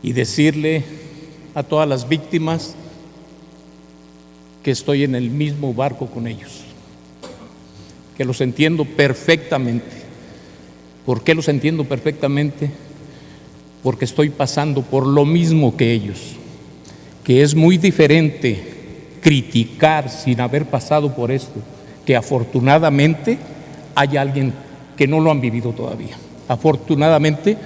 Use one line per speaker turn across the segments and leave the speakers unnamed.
y decirle a todas las víctimas que estoy en el mismo barco con ellos, que los entiendo perfectamente. ¿Por qué los entiendo perfectamente? Porque estoy pasando por lo mismo que ellos, que es muy diferente criticar sin haber pasado por esto, que afortunadamente hay alguien que no lo han vivido todavía. Afortunadamente,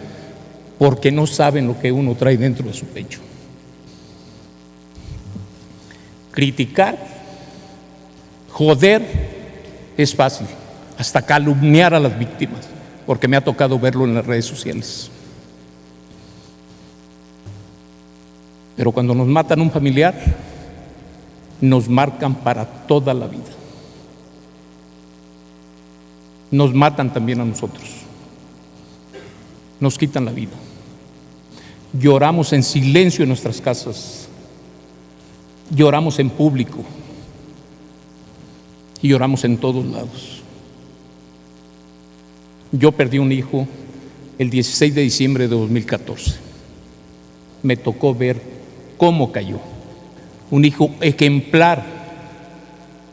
porque no saben lo que uno trae dentro de su pecho. Criticar, joder, es fácil, hasta calumniar a las víctimas, porque me ha tocado verlo en las redes sociales. Pero cuando nos matan un familiar, nos marcan para toda la vida. Nos matan también a nosotros. Nos quitan la vida. Lloramos en silencio en nuestras casas. Lloramos en público. Y lloramos en todos lados. Yo perdí un hijo el 16 de diciembre de 2014. Me tocó ver cómo cayó. Un hijo ejemplar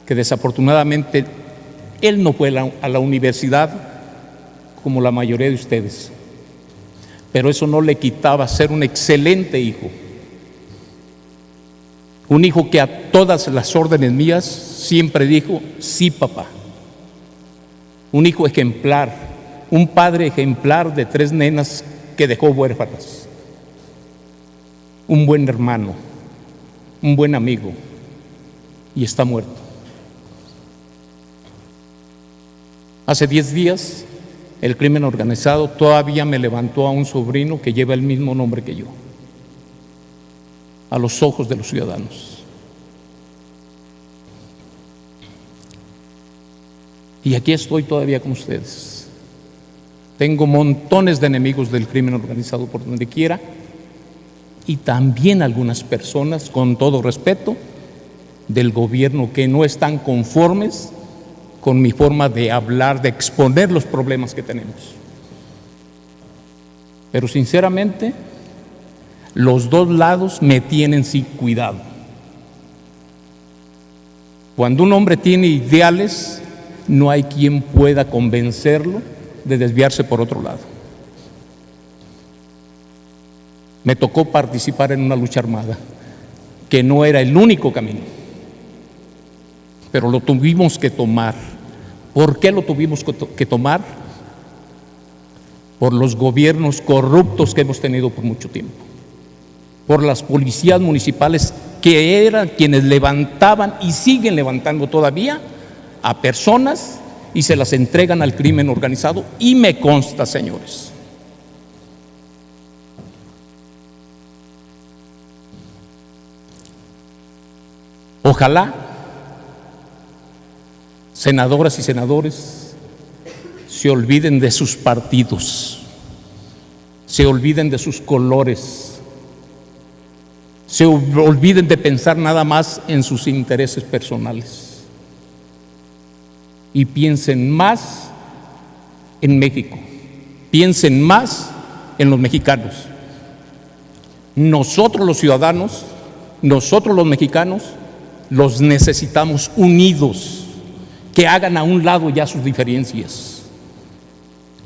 que desafortunadamente él no fue a la universidad como la mayoría de ustedes, pero eso no le quitaba ser un excelente hijo. Un hijo que a todas las órdenes mías siempre dijo, sí papá. Un hijo ejemplar, un padre ejemplar de 3 nenas que dejó huérfanas. Un buen hermano, un buen amigo, y está muerto. Hace 10 días, el crimen organizado todavía me levantó a un sobrino que lleva el mismo nombre que yo, a los ojos de los ciudadanos. Y aquí estoy todavía con ustedes. Tengo montones de enemigos del crimen organizado por donde quiera, y también algunas personas, con todo respeto, del gobierno que no están conformes con mi forma de hablar, de exponer los problemas que tenemos. Pero sinceramente, los dos lados me tienen sin cuidado. Cuando un hombre tiene ideales, no hay quien pueda convencerlo de desviarse por otro lado. Me tocó participar en una lucha armada, que no era el único camino, pero lo tuvimos que tomar. ¿Por qué lo tuvimos que tomar? Por los gobiernos corruptos que hemos tenido por mucho tiempo, por las policías municipales que eran quienes levantaban y siguen levantando todavía a personas y se las entregan al crimen organizado. Y me consta, señores, ojalá senadoras y senadores se olviden de sus partidos, se olviden de sus colores, se olviden de pensar nada más en sus intereses personales y piensen más en México, piensen más en los mexicanos. Nosotros los ciudadanos, nosotros los mexicanos, los necesitamos unidos, que hagan a un lado ya sus diferencias.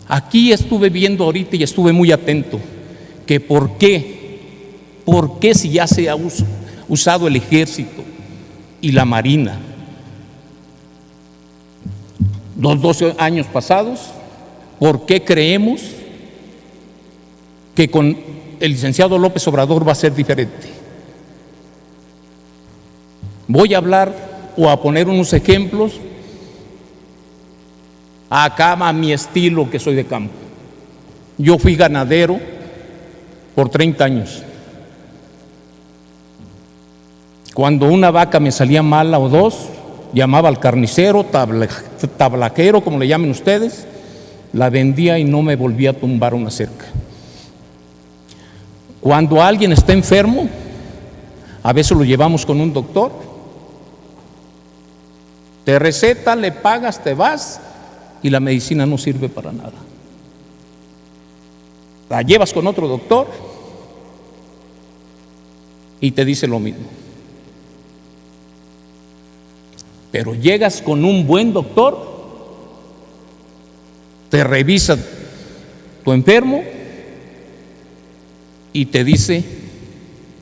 Aquí estuve viendo ahorita y estuve muy atento que por qué si ya se ha usado el ejército y la marina los 12 años pasados, ¿por qué creemos que con el licenciado López Obrador va a ser diferente? Voy a hablar o a poner unos ejemplos acá a mi estilo, que soy de campo. Yo fui ganadero por 30 años. Cuando una vaca me salía mala o dos, llamaba al carnicero, tablaquero, como le llamen ustedes, la vendía y no me volvía a tumbar una cerca. Cuando alguien está enfermo, a veces lo llevamos con un doctor, te receta, le pagas, te vas y la medicina no sirve para nada. La llevas con otro doctor y te dice lo mismo. Pero llegas con un buen doctor, te revisa tu enfermo y te dice: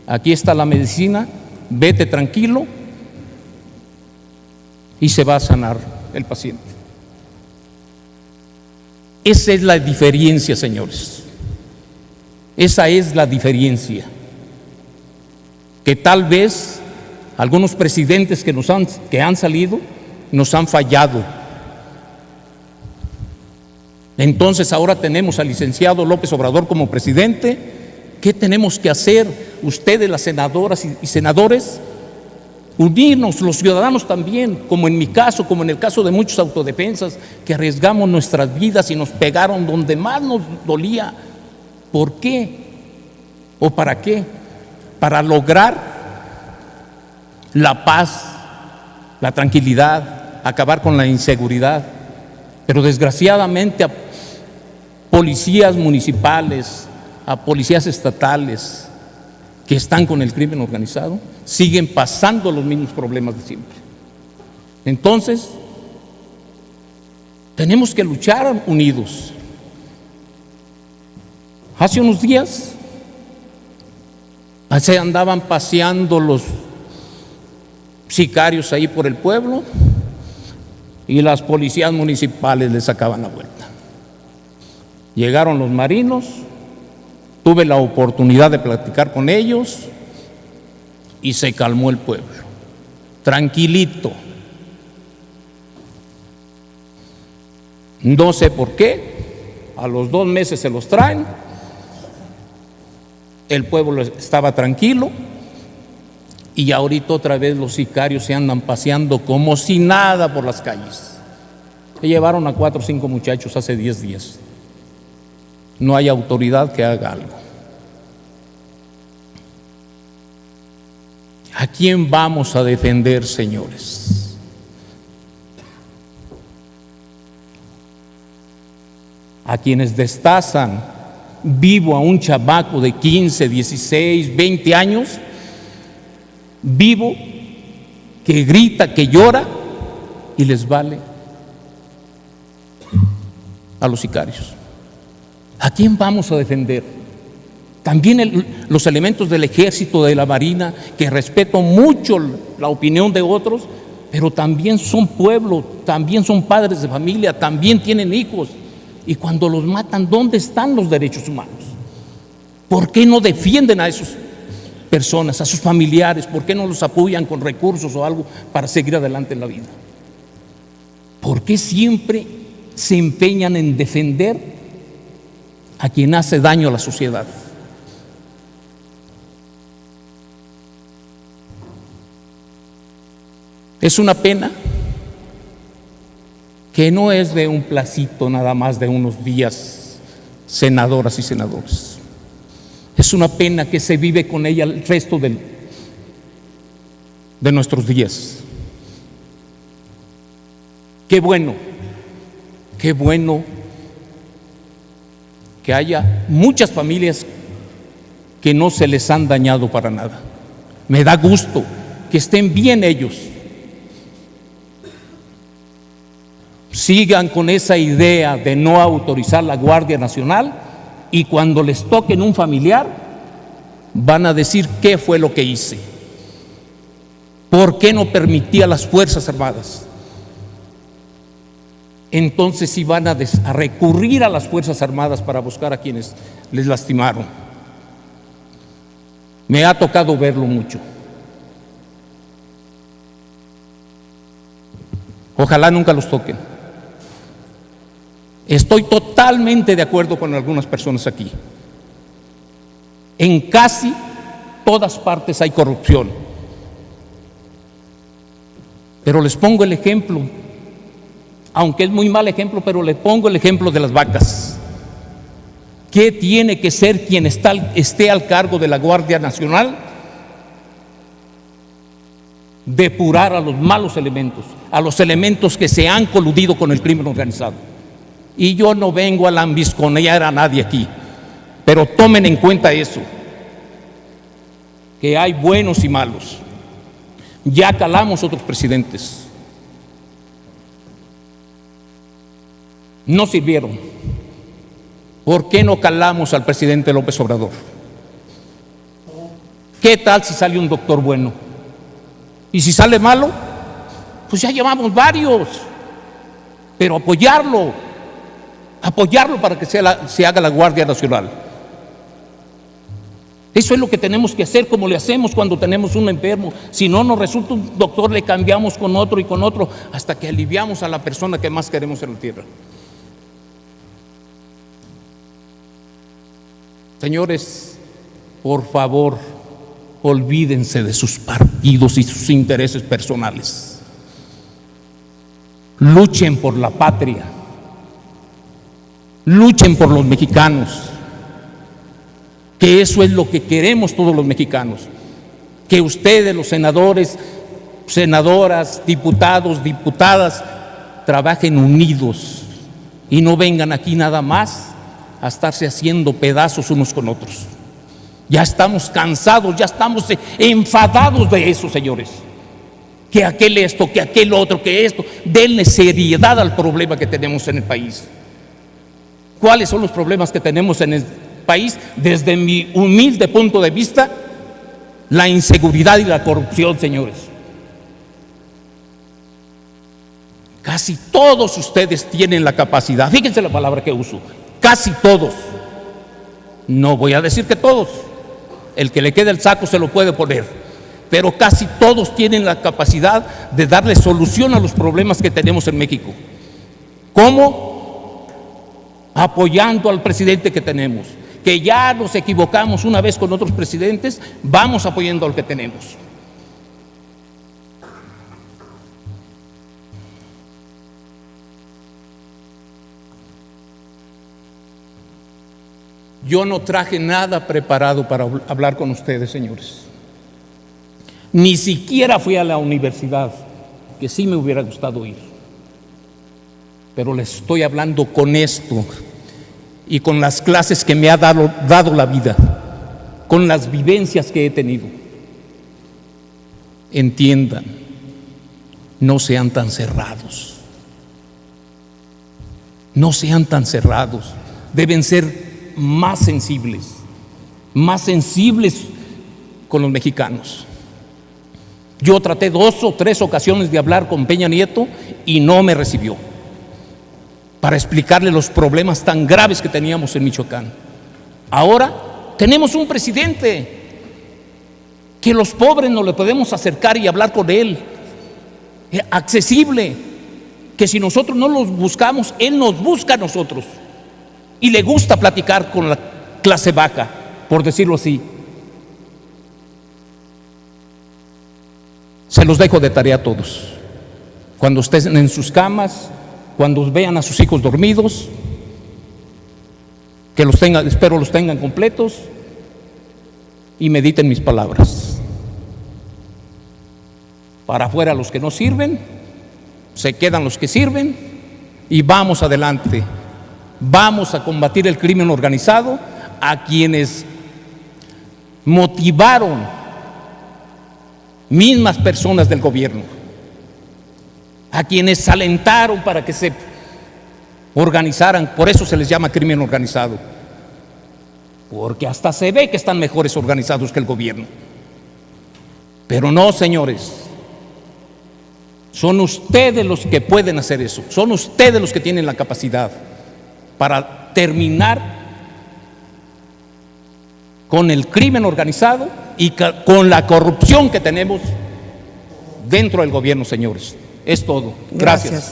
aquí está la medicina, vete tranquilo y se va a sanar el paciente. Esa es la diferencia, señores. Esa es la diferencia. Que tal vez algunos presidentes que han salido nos han fallado. Entonces ahora tenemos al licenciado López Obrador como presidente. ¿Qué tenemos que hacer? Ustedes, las senadoras y senadores, unirnos, los ciudadanos también, como en mi caso, como en el caso de muchos autodefensas, que arriesgamos nuestras vidas y nos pegaron donde más nos dolía. ¿Por qué? ¿O para qué? Para lograr la paz, la tranquilidad, acabar con la inseguridad. Pero desgraciadamente a policías municipales, a policías estatales que están con el crimen organizado, siguen pasando los mismos problemas de siempre. Entonces, tenemos que luchar unidos. Hace unos días se andaban paseando los sicarios ahí por el pueblo y las policías municipales les sacaban la vuelta. Llegaron los marinos, tuve la oportunidad de platicar con ellos y se calmó el pueblo, tranquilito. No sé por qué, a los 2 meses se los traen, el pueblo estaba tranquilo y ahorita otra vez los sicarios se andan paseando como si nada por las calles. Se llevaron a 4 o 5 muchachos hace 10 días. No hay autoridad que haga algo. ¿A quién vamos a defender, señores? A quienes destazan vivo a un chamaco de 15, 16, 20 años, vivo, que grita, que llora y les vale a los sicarios. ¿A quién vamos a defender? También los elementos del ejército, de la marina, que respeto mucho la opinión de otros, pero también son pueblo, también son padres de familia, también tienen hijos. Y cuando los matan, ¿dónde están los derechos humanos? ¿Por qué no defienden a esas personas, a sus familiares? ¿Por qué no los apoyan con recursos o algo para seguir adelante en la vida? ¿Por qué siempre se empeñan en defender a quien hace daño a la sociedad? Es una pena que no es de un placito nada más de unos días, senadoras y senadores. Es una pena que se vive con ella el resto de nuestros días. Qué bueno que haya muchas familias que no se les han dañado para nada. Me da gusto que estén bien ellos. Sigan con esa idea de no autorizar la Guardia Nacional y cuando les toquen un familiar van a decir qué fue lo que hice, por qué no permití a las Fuerzas Armadas. Entonces sí van a recurrir a las Fuerzas Armadas para buscar a quienes les lastimaron. Me ha tocado verlo mucho. Ojalá nunca los toquen. Estoy totalmente de acuerdo con algunas personas aquí. En casi todas partes hay corrupción. Pero les pongo el ejemplo, aunque es muy mal ejemplo, pero les pongo el ejemplo de las vacas. ¿Qué tiene que ser quien esté al cargo de la Guardia Nacional? Depurar a los malos elementos, a los elementos que se han coludido con el crimen organizado. Y yo no vengo a lambisconear a nadie aquí, pero tomen en cuenta eso. que hay buenos y malos. Ya calamos otros presidentes. No sirvieron. ¿Por qué no calamos al presidente López Obrador? ¿Qué tal si sale un doctor bueno? Y si sale malo, pues ya llevamos varios. Pero apoyarlo para que se haga la Guardia Nacional. Eso es lo que tenemos que hacer, como le hacemos cuando tenemos un enfermo. Si no nos resulta un doctor, le cambiamos con otro y con otro, hasta que aliviamos a la persona que más queremos en la tierra. Señores, por favor, olvídense de sus partidos y sus intereses personales. Luchen por la patria. Luchen por los mexicanos. Que eso es lo que queremos todos los mexicanos. Que ustedes, los senadores, senadoras, diputados, diputadas, trabajen unidos y no vengan aquí nada más a estarse haciendo pedazos unos con otros. Ya estamos cansados, ya estamos enfadados de eso, señores. Que aquel esto, que aquel otro, que esto. Denle seriedad al problema que tenemos en el país. ¿Cuáles son los problemas que tenemos en el país? Desde mi humilde punto de vista, la inseguridad y la corrupción, señores. Casi todos ustedes tienen la capacidad, fíjense la palabra que uso, casi todos, no voy a decir que todos, el que le quede el saco se lo puede poner, pero casi todos tienen la capacidad de darle solución a los problemas que tenemos en México. ¿Cómo? Apoyando al presidente que tenemos. Que ya nos equivocamos una vez con otros presidentes, vamos apoyando al que tenemos. Yo no traje nada preparado para hablar con ustedes, señores. Ni siquiera fui a la universidad, que sí me hubiera gustado ir. Pero les estoy hablando con esto y con las clases que me ha dado la vida, con las vivencias que he tenido. Entiendan, no sean tan cerrados. No sean tan cerrados. Deben ser más sensibles con los mexicanos. Yo traté 2 o 3 ocasiones de hablar con Peña Nieto y no me recibió, para explicarle los problemas tan graves que teníamos en Michoacán. Ahora tenemos un presidente que los pobres no le podemos acercar y hablar con él, accesible, que si nosotros no los buscamos, él nos busca a nosotros. Y le gusta platicar con la clase baja, por decirlo así. Se los dejo de tarea a todos. Cuando estén en sus camas, cuando vean a sus hijos dormidos, que espero los tengan completos y mediten mis palabras. Para afuera los que no sirven, se quedan los que sirven y vamos adelante. Vamos a combatir el crimen organizado, a quienes motivaron mismas personas del gobierno, a quienes alentaron para que se organizaran. Por eso se les llama crimen organizado, porque hasta se ve que están mejores organizados que el gobierno. Pero no, señores, son ustedes los que pueden hacer eso, son ustedes los que tienen la capacidad para terminar con el crimen organizado y con la corrupción que tenemos dentro del gobierno, señores. Es todo. Gracias.